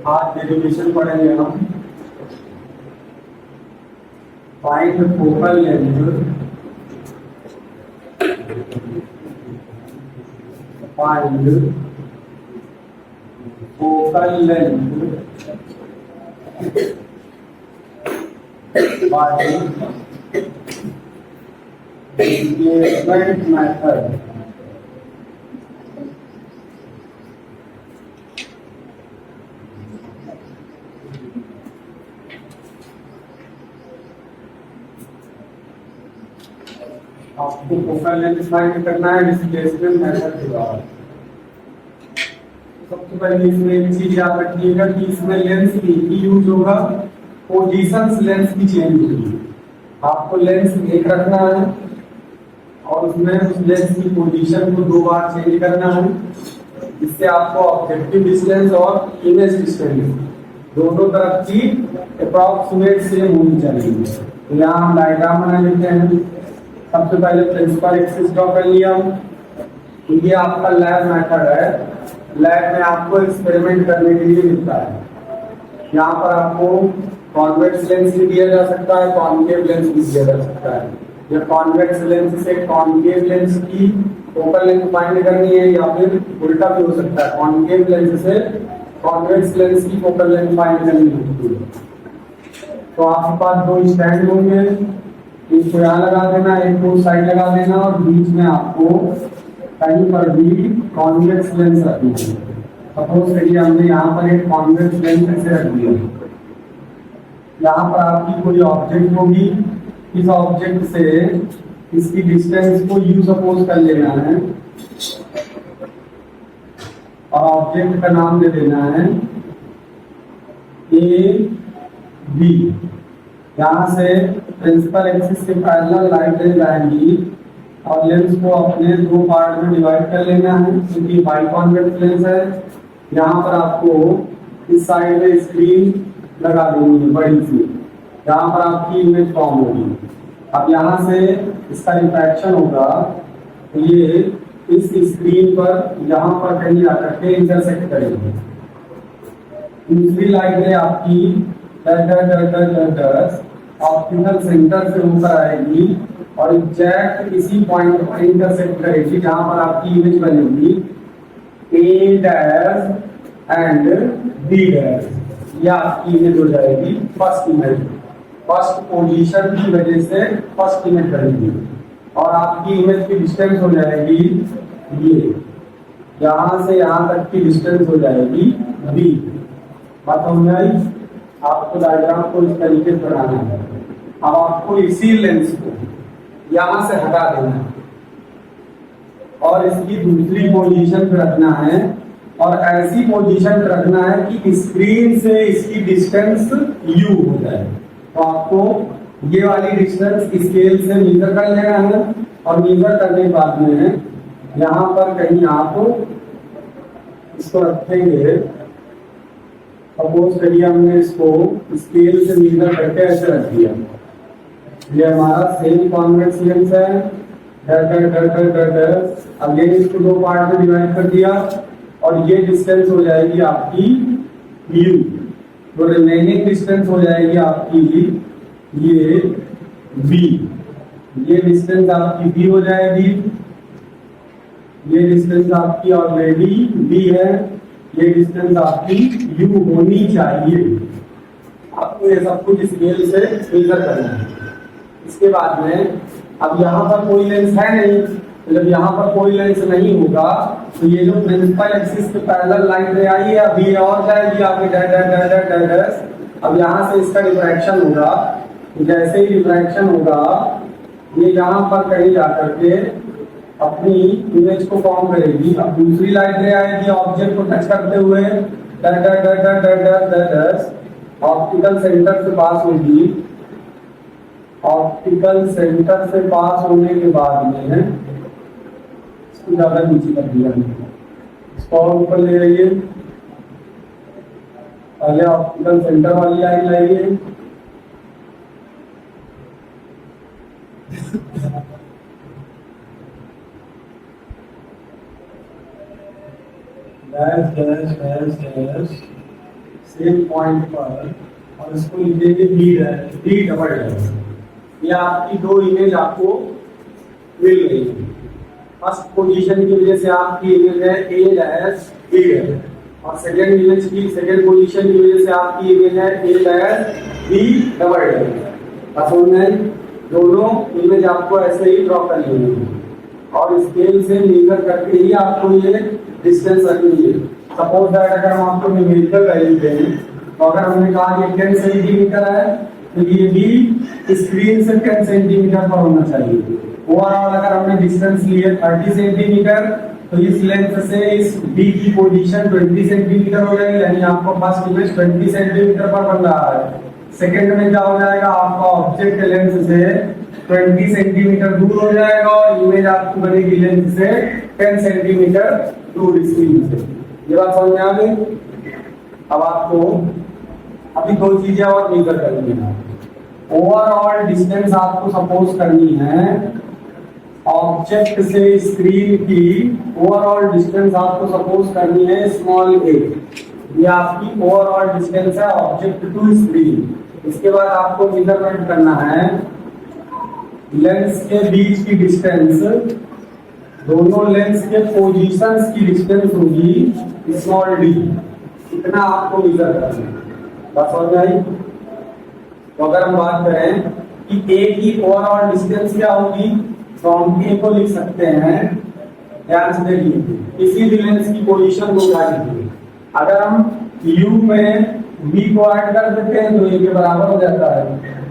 आज डेरिवेशन पढ़ेंगे हम। Find focal length, find focal length bye displacement method. आपको फोकल लेंथ फाइंड करना है डिस्प्लेसमेंट मेथड के द्वारा। सबसे पहले इसमें एक चीज याद रखिएगा कि इसमें लेंस की यूज होगा, पोजीशंस लेंस की चेंज होगी। आपको लेंस एक रखना है और उसमें उस लेंस की पोजीशन को 2 बार चेंज करना है, जिससे आपको ऑब्जेक्टिव डिस्टेंस और इमेज डिस्टेंस दोनों तरफ की अप्रॉक्सीमेट सेम होनी चाहिए। तो यहाँ हम डायग्राम बना लेते हैं। सबसे पहले प्रिंसिपल एक्सिस ड्रॉ कर लिया। तो ये आपका लैब मेथड है। लैब में आपको एक्सपेरिमेंट करने के लिए मिलता है। यहाँ पर आपको कॉन्वेक्स लेंस भी दिया जा सकता है, कॉन्केव लेंस भी दिया जा सकता है। या कॉन्वेक्स लेंस से कॉन्केव लेंस की फोकल लेंथ फाइंड करनी है, या फिर उल्टा भी हो सकता है, कॉन्केव लेंस से कॉन्वेक्स लेंस की फोकल लेंथ फाइंड करनी होती है। तो आपके पास 2 स्टैंड होंगे, एक को यहाँ लगा देना, एक को साइड लगा देना, और बीच में आपको कहीं पर भी कॉन्वेक्स लेंस रखनी है। सपोज करिए हमने यहाँ पर एक कॉन्वेक्स लेंस ऐसे रख दिया। यहाँ पर आपकी कोई ऑब्जेक्ट होगी, इस ऑब्जेक्ट से इसकी डिस्टेंस को यू सपोज कर लेना है और ऑब्जेक्ट का नाम दे देना है ए बी। यहाँ से प्रिंसिपल एक्सिस से पैरेलल लाइट रेज आएंगी और लेंस को अपने 2 पार्ट में डिवाइड कर लेना है, क्योंकि बाई कॉन्वेक्स लेंस है। यहाँ पर आपको इस साइड में स्क्रीन लगा देनी है बड़ी सी, जहाँ पर आपकी इमेज फॉर्म होगी। अब यहाँ से इसका रिफ्रैक्शन होगा, तो ये इस स्क्रीन पर यहाँ पर कहीं आकर के इंटरसेक्ट करेगी। दूसरी लाइट है आपकी ऑप्टिकल सेंटर से ऊपर आएगी और एग्जैक्ट इसी पॉइंट पर इंटरसेक्ट करेगी, जहां पर आपकी इमेज बनेगी ए डैश एंड बी डैश। ये आपकी इमेज हो जाएगी फर्स्ट इमेज, फर्स्ट पोजीशन की वजह से फर्स्ट इमेज बनेगी। और आपकी इमेज की डिस्टेंस हो जाएगी ये, यहां से यहां तक की डिस्टेंस हो जाएगी बी। बात समझ आई? आपको डायग्राम को इस तरीके से बनाना है। अब आपको इसी लेंस को यहां से हटा देना है और इसकी दूसरी पोजीशन पे रखना है, और ऐसी पोजीशन पे रखना है कि स्क्रीन से इसकी डिस्टेंस यू हो जाए। तो आपको ये वाली डिस्टेंस स्केल से मेजर कर लेना है, और मेजर करने के बाद में यहाँ पर कहीं आप इसको रखेंगे। सपोज करिए हमने इसको स्केल से मेजर करके ऐसे रख दिया। ये हमारा सेम कॉन्वेक्स लेंस है। अगेन इसको 2 पार्ट में डिवाइड कर दिया और ये डिस्टेंस हो जाएगी आपकी u। तो रिमेनिंग डिस्टेंस हो जाएगी आपकी ये v। ये डिस्टेंस आपकी v हो जाएगी। ये डिस्टेंस आपकी ऑलरेडी v है। ये डिस्टेंस आपकी u होनी चाहिए। आपको ये सब कुछ स्केल से मेजर करना है। इसके बाद में अब यहाँ पर कोई लेंस है नहीं, तो जब यहाँ पर कोई लेंस नहीं होगा तो ये जो प्रिंसिपल एक्सिस पे पैरेलल लाइन रे आई है, अभी और जाएगी आगे dash dash dash dash dash. अब यहाँ से इसका रिफ्रैक्शन होगा, जैसे ही रिफ्रैक्शन होगा ये यहाँ पर कहीं जाकर के अपनी इमेज को फॉर्म करेगी। अब दूसरी लाइट रे आएगी ऑब्जेक्ट को टच करते हुए dash dash dash dash dash dash dash, optical centre से पास होगी। ऑप्टिकल सेंटर से पास होने के बाद में इसको ज्यादा नीचे कर दिया, इसको और ऊपर ले जाइए। पहले ऑप्टिकल सेंटर वाली लाइन लाइए, dash dash dash dash same point पर और इसको लिखेंगे बी डबल डैश। ये आपकी दो इमेज आपको मिल गई है। फर्स्ट पोजीशन की वजह से आपकी इमेज है ए डैश बी डैश, और सेकंड इमेज की सेकंड पोजीशन की वजह से आपकी इमेज है ए डैश बी डबल डैश। समझ में दोनों इमेज आपको ऐसे ही ड्रॉ करनी है और स्केल से मेजर करके ही आपको ये डिस्टेंस रखनी है। सपोज दैट अगर हम आपको न्यूमेरिकल वैल्यू दें, तो अगर हमने कहा ये 10 सेंटीमीटर है तो ये भी स्क्रीन से 10 सेंटीमीटर पर होना चाहिए। ओवरऑल अगर हमने डिस्टेंस लिए 30 सेंटीमीटर, तो इस लेंथ से इस बी की पोजीशन 20 सेंटीमीटर हो जाएगी, यानी आपको फर्स्ट इमेज 20 सेंटीमीटर पर बन रहा है। सेकंड में क्या हो जाएगा, आपका ऑब्जेक्ट लेंथ से 20 सेंटीमीटर दूर हो जाएगा और इमेज आपकी बनेगी लेंथ से 10 सेंटीमीटर दूर स्क्रीन से। ये बात समझ में आ गई। अब आपको अभी दो चीजें और मेजर करनी है। ओवरऑल डिस्टेंस आपको सपोज करनी है ऑब्जेक्ट से स्क्रीन की, ओवरऑल डिस्टेंस आपको सपोज करनी है स्मॉल ए। ये आपकी ओवरऑल डिस्टेंस है ऑब्जेक्ट टू स्क्रीन। इसके बाद आपको मेजरमेंट करना है लेंस के बीच की डिस्टेंस, दोनों लेंस के पोजीशंस की डिस्टेंस होगी स्मॉल डी। इतना आपको मेजर करना है। बात समझ में आई। तो अगर हम बात करें कि ए की ओवरऑल डिस्टेंस क्या होगी, तो हम ए को लिख सकते हैं, ध्यान से देखिए, किसी भी लेंस की पोजीशन को क्या लिखेंगे। अगर हम u में v को ऐड कर देते हैं तो a के बराबर हो जाता है।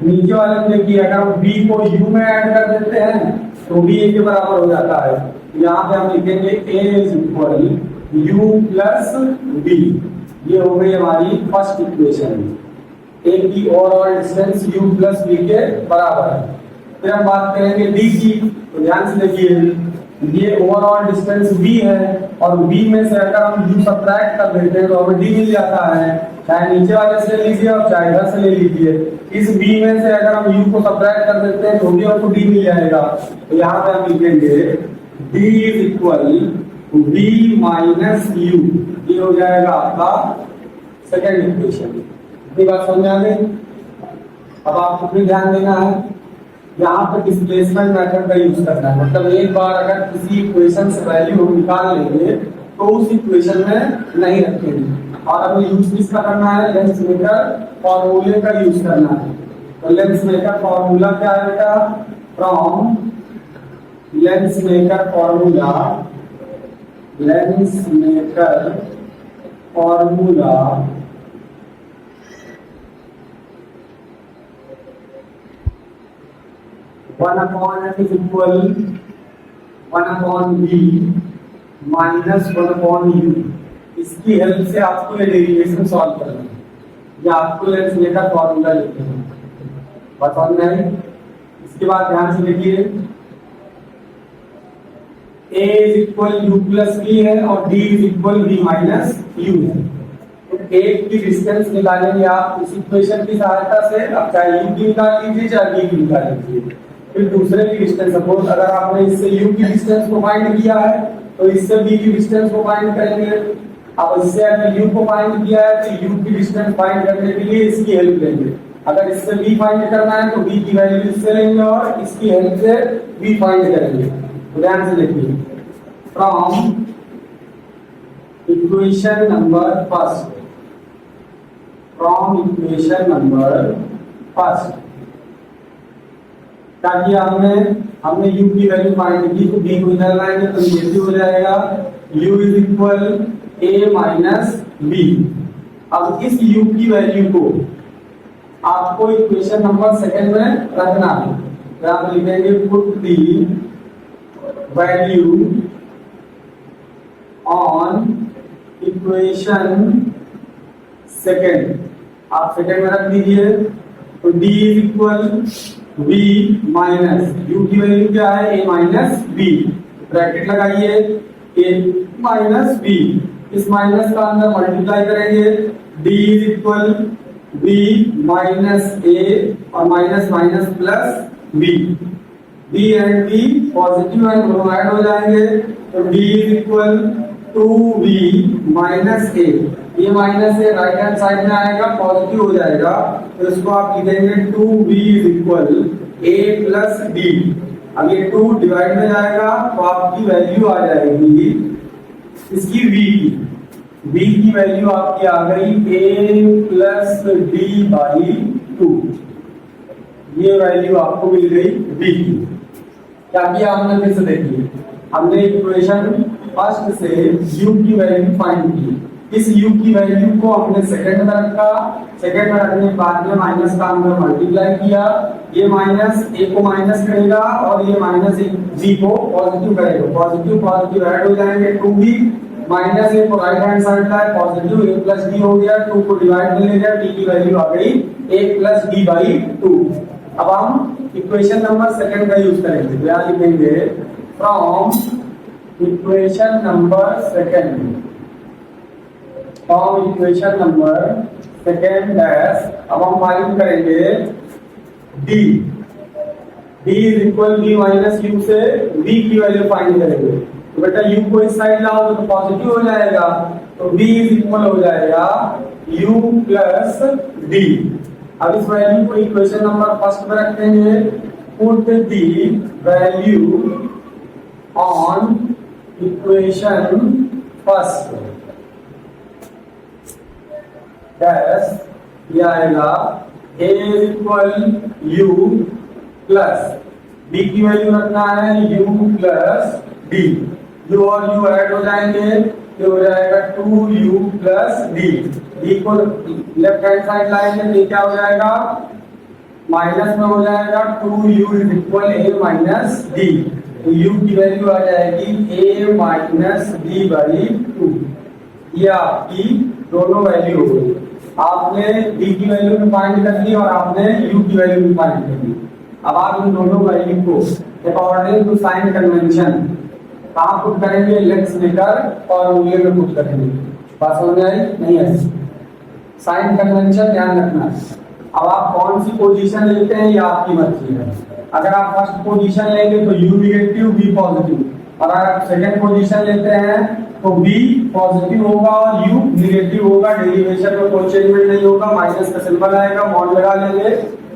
नीचे वाले में देखिए, अगर हम v को u में ऐड कर देते हैं तो भी a के बराबर हो जाता है। यहाँ पे हम लिखेंगे a is equal u plus v। ये हो गई हमारी फर्स्ट इक्वेशन। a की overall distance u plus v के बराबर है। फिर हम बात करेंगे d की, तो ध्यान से देखिए, ये ओवरऑल डिस्टेंस v है और v में से अगर हम u सब्ट्रैक्ट कर देते हैं तो हमें d मिल जाता है। चाहे नीचे वाले से ले लीजिए और चाहे इधर से ले लीजिए। इस v में से अगर हम u को सब्ट्रैक्ट कर देते हैं तो भी हमको d मिल जाएगा। तो यहाँ पे हम लिखेंगे d is equal v minus u। ये हो जाएगा आपका सेकेंड इक्वेशन। ये बात समझ में आ गई। अब आपको फिर ध्यान देना है, यहाँ पर डिस्प्लेसमेंट मेथड का यूज करना है। मतलब एक बार अगर किसी इक्वेशन से वैल्यू हम निकाल लेंगे तो उस इक्वेशन में नहीं रखेंगे, और हमें यूज किसका करना है, लेंस मेकर फॉर्मूले का यूज करना है। तो लेंस मेकर फॉर्मूला क्या है बेटा, from lens maker formula, lens maker formula one upon F is equal 1 upon B minus 1 upon U. इसकी हेल्प से आपको ये डेरिवेशन सॉल्व करना है, या आपको लेंस मेकर फॉर्मूला लिखना है। बता दें। इसके बाद ध्यान से देखिए, a is equal U plus B है और d is equal v minus U है। तो एक की डिस्टेंस निकालेंगे आप इस इक्वेशन की सहायता से। अब चाहे u की निकाल लीजिए चाहे v की निकाल लीजिए। फिर दूसरे की डिस्टेंस, सपोज अगर आपने इससे u की डिस्टेंस को फाइंड किया है तो इससे v की डिस्टेंस को फाइंड करेंगे। अब इससे अगर u को फाइंड किया है तो u की डिस्टेंस फाइंड करने के लिए इसकी हेल्प लेंगे। अगर इससे v फाइंड करना है तो v की वैल्यू इससे लेंगे और इसकी हेल्प से v फाइंड करेंगे। तो ध्यान से देखिए, from equation number first, from equation number first क्या किया हमने u की वैल्यू फाइंड की, तो b को इधर लाएंगे तो ये हो जाएगा u is equal a minus b। अब इस u की वैल्यू को आपको इक्वेशन नंबर सेकंड में रखना है। तो आप लिखेंगे put the value on equation second. आप सेकंड में रख दीजिए। तो d is equal v minus u की वैल्यू क्या है, a माइनस b। ब्रैकेट लगाइए, a माइनस b, इस माइनस का अंदर मल्टीप्लाई करेंगे। d is equal v minus a और minus minus plus b। b and b positive and दोनों ऐड हो जाएंगे। तो d is equal 2v minus a। ये माइनस है राइट हैंड साइड में आएगा, पॉजिटिव हो जाएगा, तो इसको आप लिखेंगे 2b is equal a plus d। अब ये 2 डिवाइड में जाएगा तो आपकी वैल्यू आ जाएगी इसकी v की वैल्यू आपकी आ गई a प्लस डी बाई 2। ये वैल्यू आपको मिल गई v की। क्या किया हमने, फिर से देखिए, हमने इक्वेशन फर्स्ट से u की वैल्यू फाइंड की। इस u की वैल्यू को हमने सेकंड में रखा, सेकंड में रखने के बाद में माइनस का अंदर मल्टीप्लाई किया, ये माइनस a को माइनस करेगा और ये माइनस g को पॉजिटिव करेगा, पॉजिटिव पॉजिटिव ऐड हो जाएंगे, 2b माइनस a को राइट हैंड साइड का है पॉजिटिव, a प्लस d हो गया, 2 को डिवाइड में ले गया, d की वैल्यू आ गई a प्लस d बाई 2। अब हम इक्वेशन नंबर सेकंड का यूज करेंगे, तो यहाँ लिखेंगे from equation number second, from equation number second dash. अब हम फाइंड करेंगे d is equal b minus u से v की वैल्यू फाइंड करेंगे। तो बेटा u को इस साइड लाओ तो पॉजिटिव हो जाएगा, तो b इज इक्वल हो जाएगा u प्लस d। अब इस वैल्यू को इक्वेशन नंबर फर्स्ट में रखेंगे, put the value on equation first dash, ये आएगा a is equal u plus d की वैल्यू रखना है u प्लस d, u और u ऐड हो जाएंगे, ये हो जाएगा 2u प्लस d। d को लेफ्ट हैंड साइड लाएंगे तो क्या हो जाएगा, माइनस में हो जाएगा, 2u is equal a minus d, तो u की वैल्यू आ जाएगी a माइनस d बाई 2। ये आपकी दोनों वैल्यू हो गई, आपने d की वैल्यू भी फाइंड कर ली और आपने u की वैल्यू भी फाइंड कर ली। अब आप इन दोनों वैल्यू को अकॉर्डिंग टू साइन कन्वेंशन कहाँ पुट करेंगे, लेट्स लेकर फॉर्मूले में पुट करेंगे। बात समझ आई नहीं है, साइन कन्वेंशन ध्यान रखना। अब आप कौन सी पोजीशन लेते हैं ये आपकी मर्जी है। अगर आप फर्स्ट पोजीशन लेंगे तो u नेगेटिव b पॉजिटिव, और अगर आप सेकंड पोजीशन लेते हैं तो b पॉजिटिव होगा और u नेगेटिव होगा, डेरिवेशन में कोई चेंजमेंट नहीं होगा, माइनस का सिंबल आएगा, मॉड लगा लेंगे,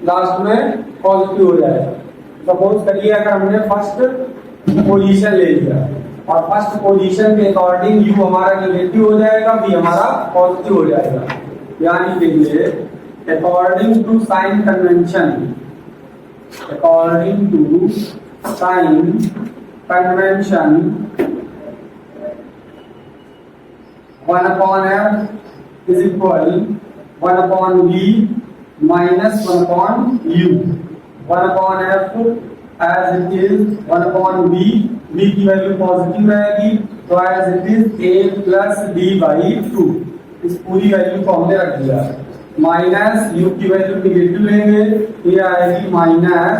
लास्ट में पॉजिटिव हो जाएगा। सपोज करिए अगर हमने फर्स्ट पोजीशन ले लिया और फर्स्ट पोजीशन के अकॉर्डिंग u हमारा नेगेटिव हो जाएगा, b हमारा पॉजिटिव हो जाएगा। यानी देखिए according to sign convention, according to sign convention 1 upon f is equal 1 upon v minus 1 upon u, 1 upon f as it is 1 upon v, v की वैल्यू पॉजिटिव रहेगी तो as it is a plus d by 2। इस पूरी value को हमने रख दिया, minus u की वैल्यू नेगेटिव लेंगे, ये आएगी minus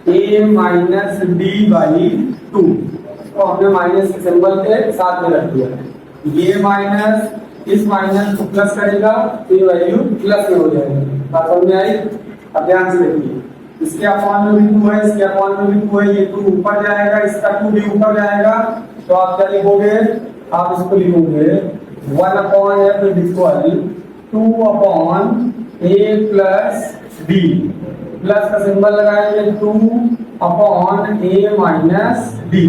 a minus d by 2। इसको हमने माइनस के सिंबल के साथ में रख दिया, ये माइनस इस माइनस को प्लस करेगा तो ये वैल्यू प्लस में हो जाएगी। बात समझ में आई? अब ध्यान से देखिए, इसके अपॉन में भी 2 है, इसके अपॉन में भी 2 है, ये 2 ऊपर जाएगा, इसका 2 भी ऊपर जाएगा, तो आप क्या लिखोगे, आप इसको लिखोगे 1 upon f is equal 2 upon a plus b, plus का सिंबल लगाएंगे 2 अपॉन a माइनस b,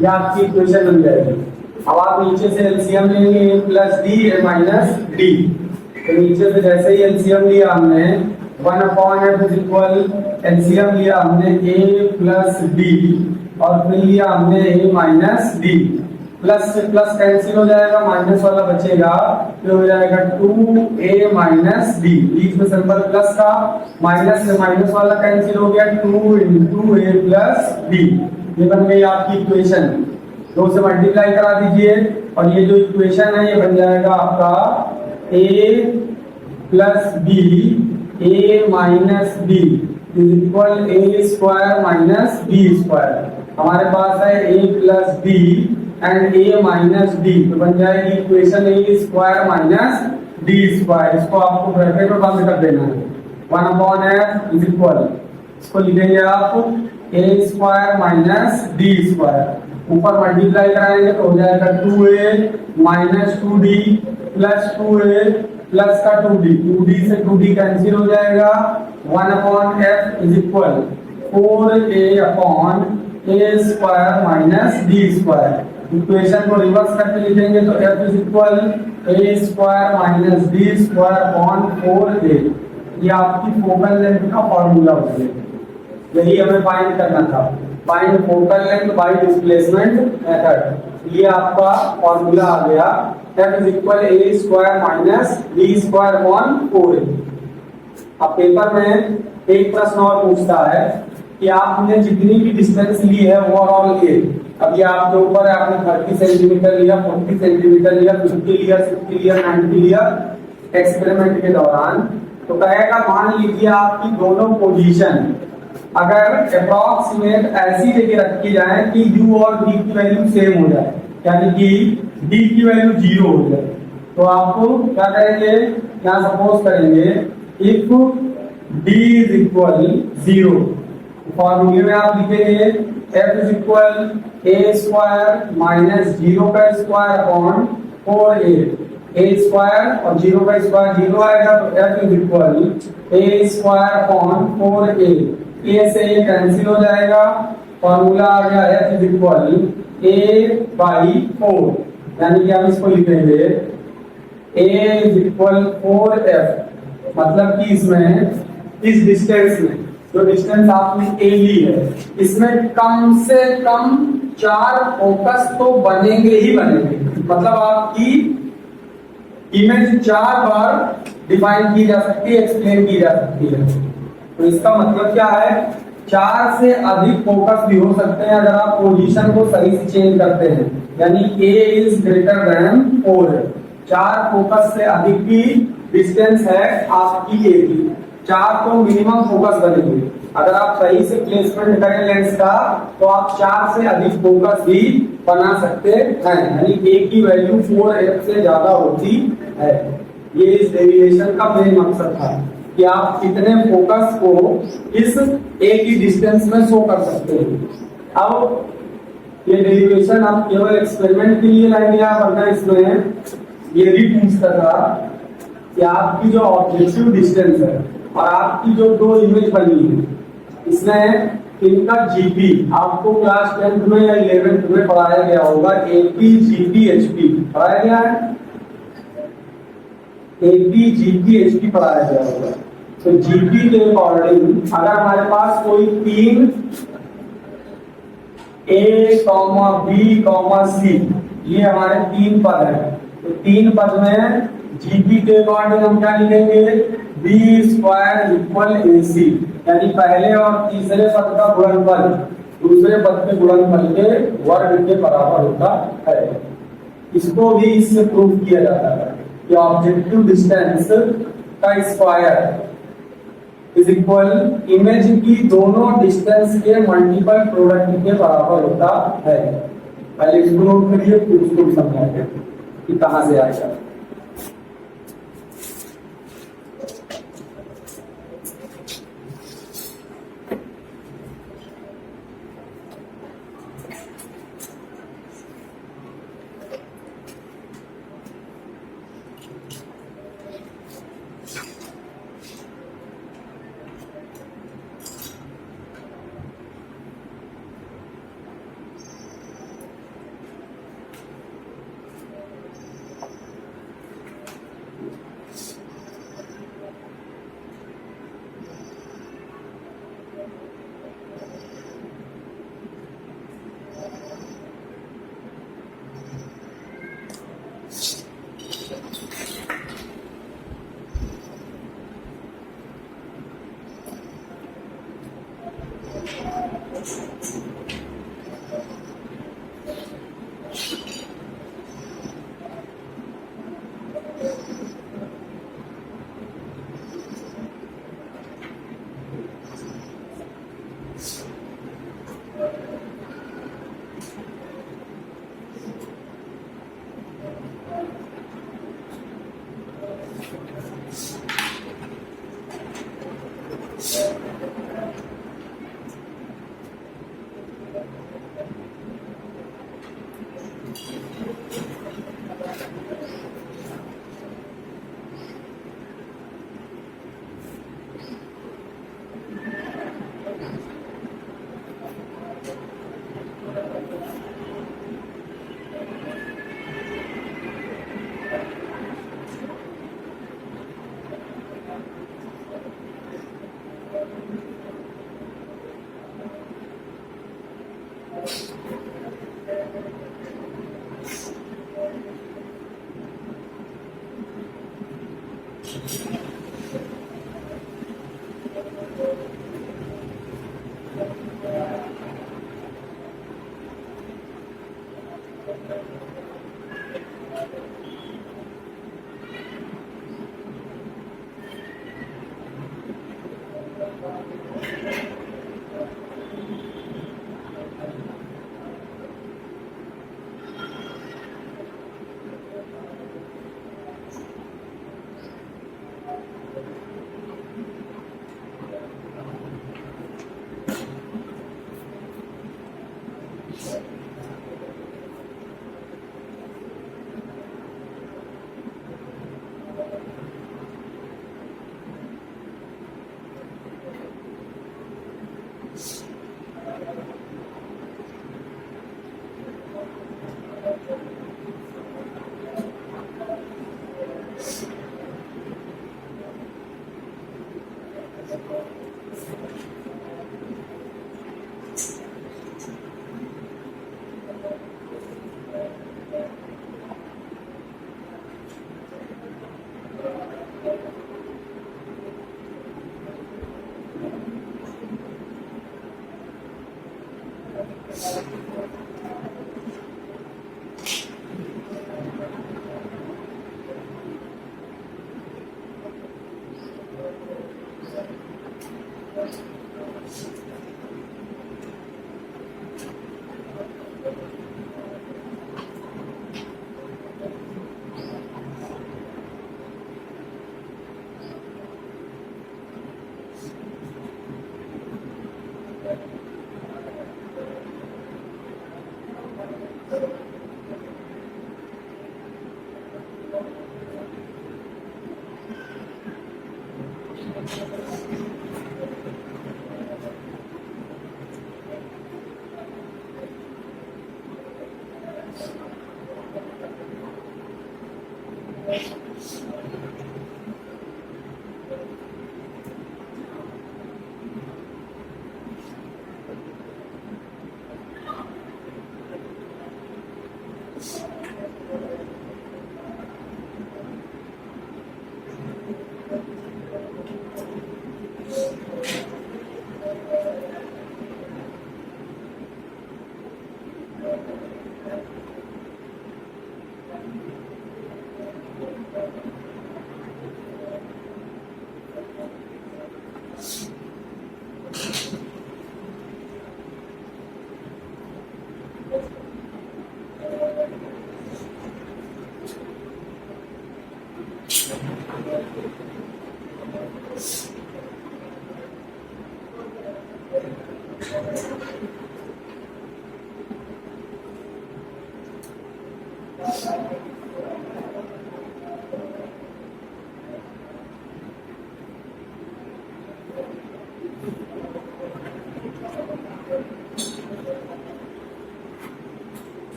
ये आपकी इक्वेशन बन जाएगी। अब आप नीचे से एलसीएम लेंगे a plus d a minus d, तो नीचे से जैसे ही एलसीएम लिया हमने 1 upon f is equal, LCM लिया हमने a प्लस d और फिर लिया हमने a माइनस d, प्लस से प्लस कैंसिल हो जाएगा, माइनस वाला बचेगा, फिर हो जाएगा 2a माइनस d, बीच में सिंबल प्लस का, माइनस से माइनस वाला कैंसिल हो गया, 2 into a प्लस d। ये बन गई आपकी इक्वेशन, 2 से मल्टीप्लाई करा दीजिए और ये जो इक्वेशन है ये बन जाएगा आपका a plus b a minus b is equal a square minus b square. हमारे पास है a plus b and a minus d, तो बन जाएगी equation a square minus d square. इसको आपको ब्रैकेट में बंद कर देना है, 1 अपॉन f इज इक्वल, इसको लिखेंगे आप a square minus d square. ऊपर मल्टीप्लाई कराएंगे तो हो जाएगा 2a minus 2d plus 2a plus का 2d, 2d से 2d कैंसिल हो जाएगा, 1 upon f is equal 4a upon a square minus d square. Equation को रिवर्स करके लिखेंगे तो f is equal a square minus d square upon 4a। ये आपकी फोकल लेंथ का फॉर्मूला हो गया, यही हमें फाइंड करना था, find focal length bye displacement method. ये आपका फॉर्मूला आ गया, f is equal a square minus d square upon 4a। अब पेपर में एक प्रश्न और पूछता है कि आपने जितनी भी डिस्टेंस ली है ओवरऑल ए, अब ये आपके ऊपर है, आपने 30 सेंटीमीटर लिया, 40 सेंटीमीटर लिया, 50 लिया, 60 लिया, 90 लिया एक्सपेरिमेंट के दौरान, तो कहेगा मान लीजिए आपकी दोनों पोजीशन अगर अप्रॉक्सीमेट ऐसी जगह रखी जाए कि u और d की वैल्यू सेम हो जाए, यानी कि d की वैल्यू 0 हो जाए, तो आपको क्या करेंगे, यहाँ सपोज करेंगे इफ d इज इक्वल 0, फॉर्मूले में आप लिखेंगे f is equal a square minus 0 का square upon 4a, a square और 0 का स्क्वायर 0 आएगा, तो f is equal a square upon 4a, a से a कैंसिल हो जाएगा, फॉर्मूला आ गया f is equal a by 4, यानी कि हम इसको लिखेंगे a इज इक्वल 4f, मतलब कि इसमें इस डिस्टेंस में जो डिस्टेंस आपने a ली है, इसमें कम से कम 4 फोकस तो बनेंगे ही बनेंगे, मतलब आपकी इमेज 4 बार डिफाइन की जा सकती है, एक्सप्लेन की जा सकती है। तो इसका मतलब क्या है, 4 से अधिक फोकस भी हो सकते हैं अगर आप पोजीशन को सही से चेंज करते हैं, यानी a इज ग्रेटर देन 4 है, 4 फोकस से अधिक की डिस्टेंस है आपकी a की, 4 तो मिनिमम फोकस बनेंगे। अगर आप सही से प्लेसमेंट करें लेंस का तो आप 4 से अधिक फोकस भी बना सकते हैं, यानी a की वैल्यू 4f से ज्यादा होती है। ये इस डेरिवेशन का मेन मकसद था कि आप कितने फोकस को इस a की डिस्टेंस में शो कर सकते हैं। अब ये डेरिवेशन आप केवल एक्सपेरिमेंट के लिए लाएंगे आप, वरना इसमें ये भी पूछता था कि आपकी जो ऑब्जेक्टिव डिस्टेंस है और आपकी जो दो इमेज बनी है, इसमें इनका जीपी आपको क्लास 10th में या 11th में पढ़ाया गया होगा, एपी जीपी एचपी पढ़ाया गया है, एपी जीपी एचपी पढ़ाया गया होगा। तो जीपी के अकॉर्डिंग अगर हमारे पास कोई 3 ए कॉमा बी कॉमा सी, ये हमारे 3 पद है, तो 3 पद में जीपी के अकॉर्डिंग हम क्या लिखेंगे, बी स्क्वायर इक्वल ए सी, यानी पहले और तीसरे पद का गुणनफल दूसरे पद के गुणनफल के वर्ग के बराबर होता है। इसको भी इससे प्रूव किया जाता है कि ऑब्जेक्टिव डिस्टेंस का स्क्वायर इज इक्वल इमेज की दोनों डिस्टेंस के मल्टीपल प्रोडक्ट के बराबर होता है। पहले इसको नोट करिए, फिर उसको समझाते कि कहां से आएगा।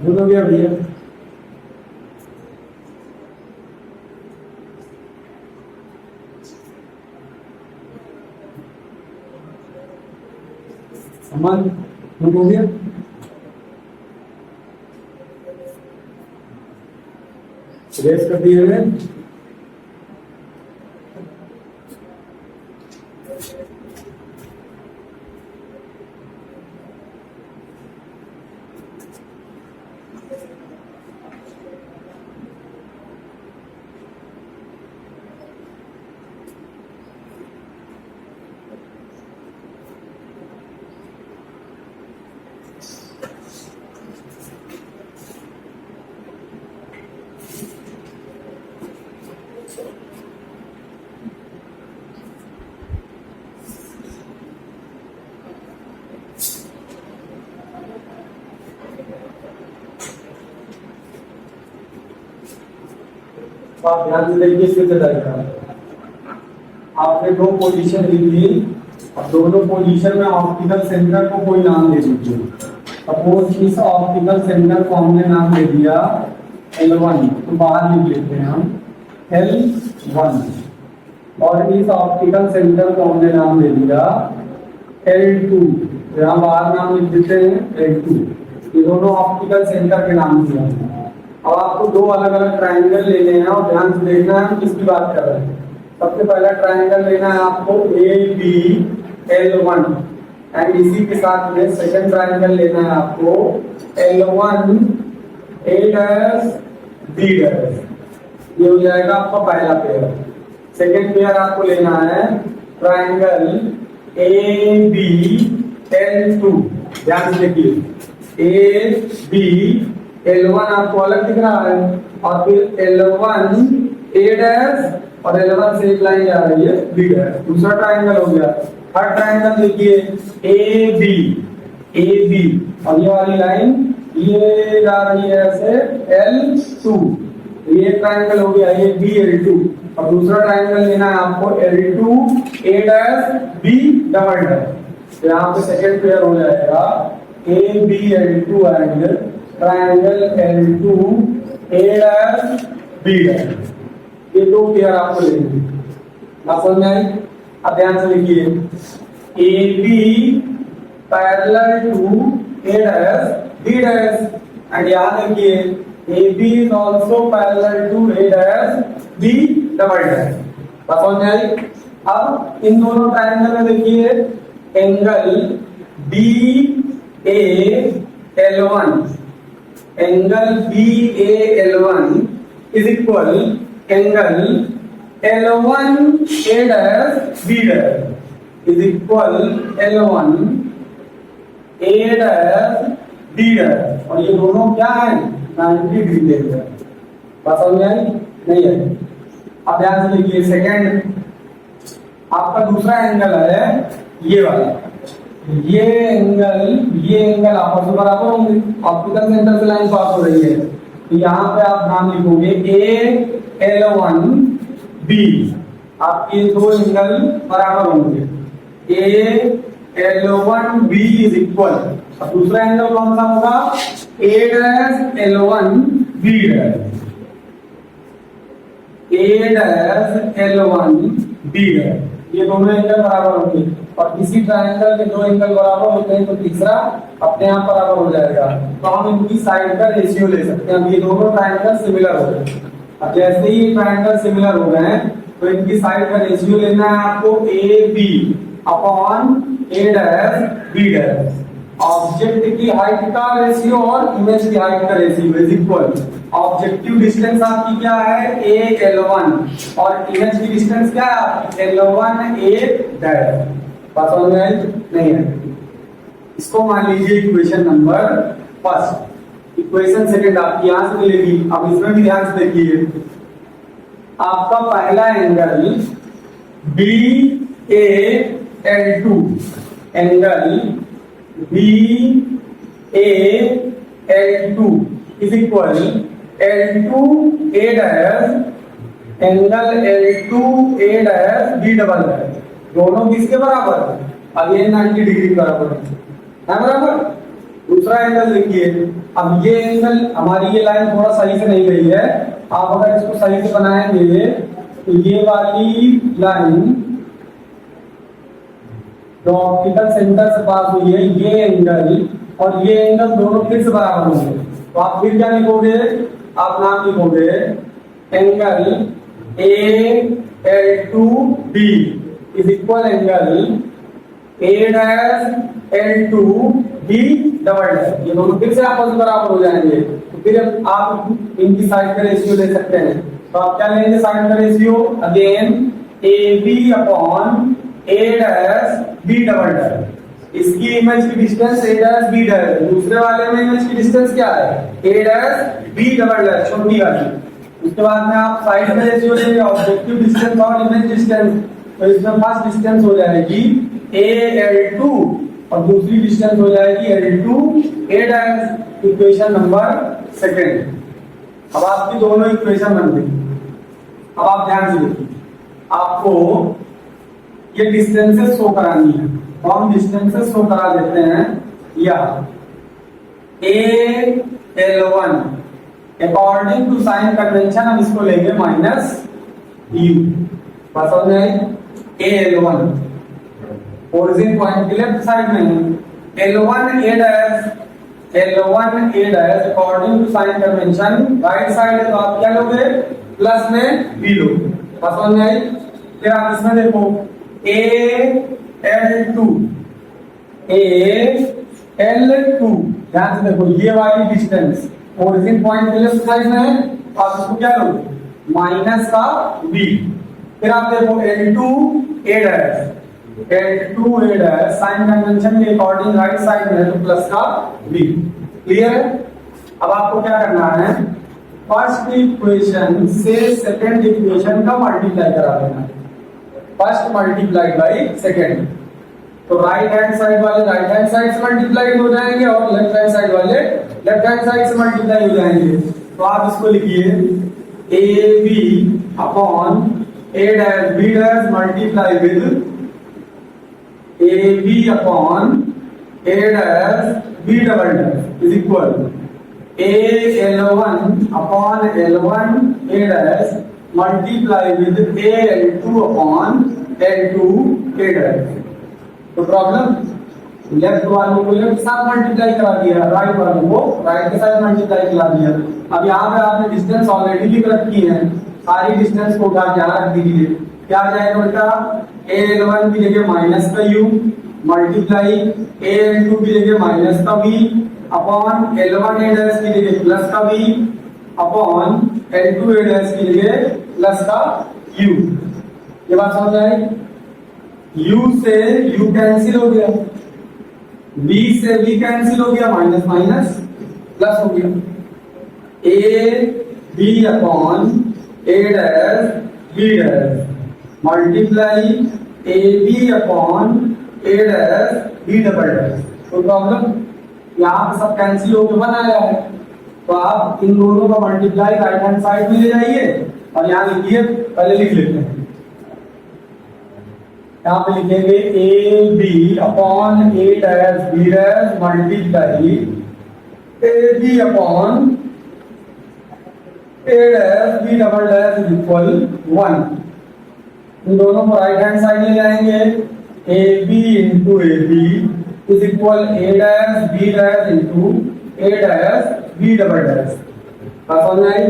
हो गया भैया। अमन हो गया। रेस कर दिए हैं। आप ध्यान से देखिए इसके डायग्राम। आपने दो पोजीशन ली थी, अब दोनों पोजीशन में ऑप्टिकल सेंटर को कोई नाम दे दीजिए। सपोज इस ऑप्टिकल सेंटर को हमने नाम दे दिया L1, तो बाहर लिख लेते हैं हम L1, और इस ऑप्टिकल सेंटर को हमने नाम दे दिया L2, यहाँ बाहर नाम लिख देते हैं L2। ये दोनों ऑप्टिकल सेंटर के नाम दिया है। अब आपको दो अलग अलग ट्रायंगल लेने हैं और ध्यान से देखना है हम किसकी बात कर रहे हैं। सबसे पहला ट्रायंगल लेना है आपको ABL1, एंड इसी के साथ में सेकंड ट्रायंगल लेना है आपको L1A'B'। ये हो जाएगा आपका पहला पेयर। सेकंड पेयर आपको लेना है ट्रायंगल ABL2। ध्यान से देखिए, L1 आपको अलग दिख रहा है, और फिर L1A' और L1 से एक लाइन जा रही है B'। दूसरा ट्रायंगल हो गया। थर्ड ट्रायंगल देखिए AB, और ये वाली लाइन ये जा रही है ऐसे L2। ये ट्रायंगल हो गया ABL2, और दूसरा ट्रायंगल लेना है आपको L2A'B'। यहाँ पे सेकेंड पेयर हो जाएगा ABL2 एंड ट्रायंगल L2A'B'। ये दो पेयर आपको लेंगे। आप समझ में आई? अब ध्यान से लिखिए, AB parallel to A', B', and याद रखिए AB is also parallel to A', B'। बात समझ में आई? अब इन दोनों ट्रायंगल में देखिए angle BAL1, angle BAL1 is equal angle L1A', B' is equal L1A', B', और ये दोनों क्या है 90 डिग्री देते हैं। बात समझ में आई? नहीं है? अब ध्यान से देखिए, सेकेंड आपका दूसरा एंगल है ये वाला। ये एंगल आपस में बराबर होंगे, ऑप्टिकल सेंटर से लाइन पास हो रही है, तो यहाँ पे आप नाम लिखोगे AL1B। आपके दो एंगल बराबर होंगे, AL1B इज इक्वल, अब दूसरा एंगल कौन सा होगा A'L1B'। A'L1B', ये दोनों एंगल बराबर होंगे, और किसी ट्रायंगल के दो एंगल बराबर होते हैं तो तीसरा अपने आप बराबर हो जाएगा। तो हम इनकी साइड का रेशियो ले सकते हैं। अब ये दोनों ट्रायंगल सिमिलर हो गए। अब जैसे ही ट्रायंगल सिमिलर हो गए तो इनकी साइड का रेशियो लेना है आपको AB upon A', B'। Object की हाइट का रेशियो और इमेज की हाइट का ratio is equal. Objective distance आपकी क्या है AL1, और इमेज की डिस्टेंस क्या है L1A'। बात समझ में आई? नहीं है? इसको मान लीजिए equation number first. Equation second आपकी यहां से मिलेगी। अब इसमें भी ध्यान से देखिए, आपका पहला angle BAL2, angle BAL2 is equal L2A', angle L2A'B'। दोनों किसके बराबर है? अगेन 90 डिग्री बराबर है बराबर। दूसरा एंगल देखिए, अब ये एंगल हमारी ये लाइन थोड़ा सही से नहीं गई है। आप अगर इसको सही से बनाएंगे तो ये वाली लाइन जो ऑप्टिकल सेंटर से पास हुई है, ये एंगल और ये एंगल दोनों फिर से बराबर होंगे। तो आप फिर क्या लिखोगे? आप नाम लिखोगे angle AL2B is equal angle A'L2B double dash. ये दोनों फिर से आपस में बराबर हो जाएंगे, तो फिर आप इनकी साइड का रेशियो ले सकते हैं। तो आप क्या लेंगे साइड का ratio? Again AB upon A'(B) double dash. इसकी इमेज की डिस्टेंस A'(B) डैश, दूसरे वाले में इमेज की डिस्टेंस क्या है? A'(B) डबल डैश, छोटी वाली। उसके बाद में आप साइड का रेशियो लेंगे, ऑब्जेक्टिव डिस्टेंस और इमेज डिस्टेंस। तो इसमें फर्स्ट डिस्टेंस हो जाएगी AL2 और दूसरी डिस्टेंस हो जाएगी L2A', इक्वेशन नंबर सेकंड। अब आपकी दोनों इक्वेशन बन गई। अब आप ध्यान से देखिए, आपको ये डिस्टेंसेस शो करानी है, और हम डिस्टेंसेस शो करा देते हैं। या AL1 according to sign convention हम इसको लेंगे माइनस U। बात समझ में आई? AL1 ओरिजिन पॉइंट के लेफ्ट साइड में है, L1A' according to sign convention right side है, तो आप क्या लोगे? प्लस में B लोगे। बात समझ में आई? फिर आप इसमें देखो AL2 ध्यान से देखो, ये वाली डिस्टेंस ओरिजिन पॉइंट के लेफ्ट साइड में है, आप इसको क्या लोगे? माइनस का B। फिर आप देखो L2A' साइन कन्वेंशन के अकॉर्डिंग राइट साइड में है, तो प्लस का B। क्लियर है? अब आपको क्या करना है? फर्स्ट इक्वेशन से सेकंड इक्वेशन का मल्टीप्लाई करा देना है। फर्स्ट मल्टीप्लाइड बाई सेकंड, तो राइट हैंड साइड वाले राइट हैंड साइड से मल्टीप्लाइड हो जाएंगे और लेफ्ट हैंड साइड वाले लेफ्ट हैंड साइड से मल्टीप्लाई हो जाएंगे। तो आप इसको लिखिए AB upon A'(B) multiply with AB upon A'(B) double dash is equal AL1 upon L1A' multiply with AL2 upon L2A'। तो प्रॉब्लम, लेफ्ट वालों को लेफ्ट के साथ मल्टीप्लाई करा दिया, राइट वालों को राइट के साथ मल्टीप्लाई करा दिया। अब यहाँ पे आपने डिस्टेंस ऑलरेडी लिख रखी है, सारी डिस्टेंस को उठा के यहाँ रख दीजिए। क्या आ जाएगा बेटा? AL1 की जगह माइनस का U मल्टीप्लाई AL2 की जगह माइनस का V अपॉन L1A' की जगह प्लस का V अपॉन L2A' की जगह प्लस का U। ये बात समझ आई? U से U कैंसिल हो गया, V से V कैंसिल हो गया, माइनस माइनस प्लस हो गया। AB upon A'(B) multiply AB upon A'(B) double dash. तो प्रॉब्लम, यहाँ पे सब कैंसिल होकर बन आया है, तो आप इन दोनों का मल्टीप्लाई राइट हैंड साइड में ले जाइए और यहाँ लिखिए, पहले लिख लेते हैं। यहाँ पे लिखेंगे AB upon A'(B) multiply AB upon A'(B) double dash is equal 1। इन दोनों को राइट हैंड साइड ले जाएंगे, AB into AB is equal A'(B) into A'(B) double dash. समझ आई?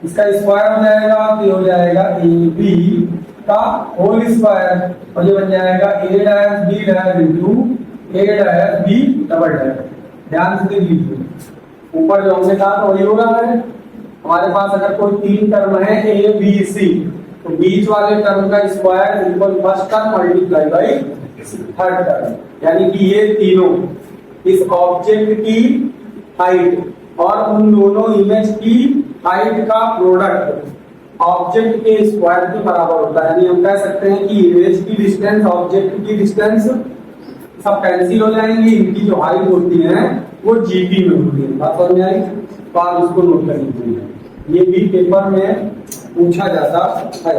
इसका स्क्वायर हो जाएगा, तो हो जाएगा AB का होल स्क्वायर, और ये बन जाएगा A'(B) into A'(B) double dash. ध्यान से देख लीजिए, ऊपर जो हमने कहा था वही हो रहा है। हमारे पास अगर कोई तीन टर्म है ABC, तो बीच वाले टर्म का square equal first term multiply by third term, यानी कि ये तीनों इस ऑब्जेक्ट की हाइट और उन दोनों इमेज की हाइट का प्रोडक्ट ऑब्जेक्ट के स्क्वायर के बराबर होता है। यानी हम कह सकते हैं कि इमेज की डिस्टेंस ऑब्जेक्ट की डिस्टेंस सब कैंसिल हो जाएंगी, इनकी जो हाइट होती है वो GP में होती है। बात समझ में आई? तो आप इसको नोट कर लीजिए, ये भी पेपर में पूछा जाता है।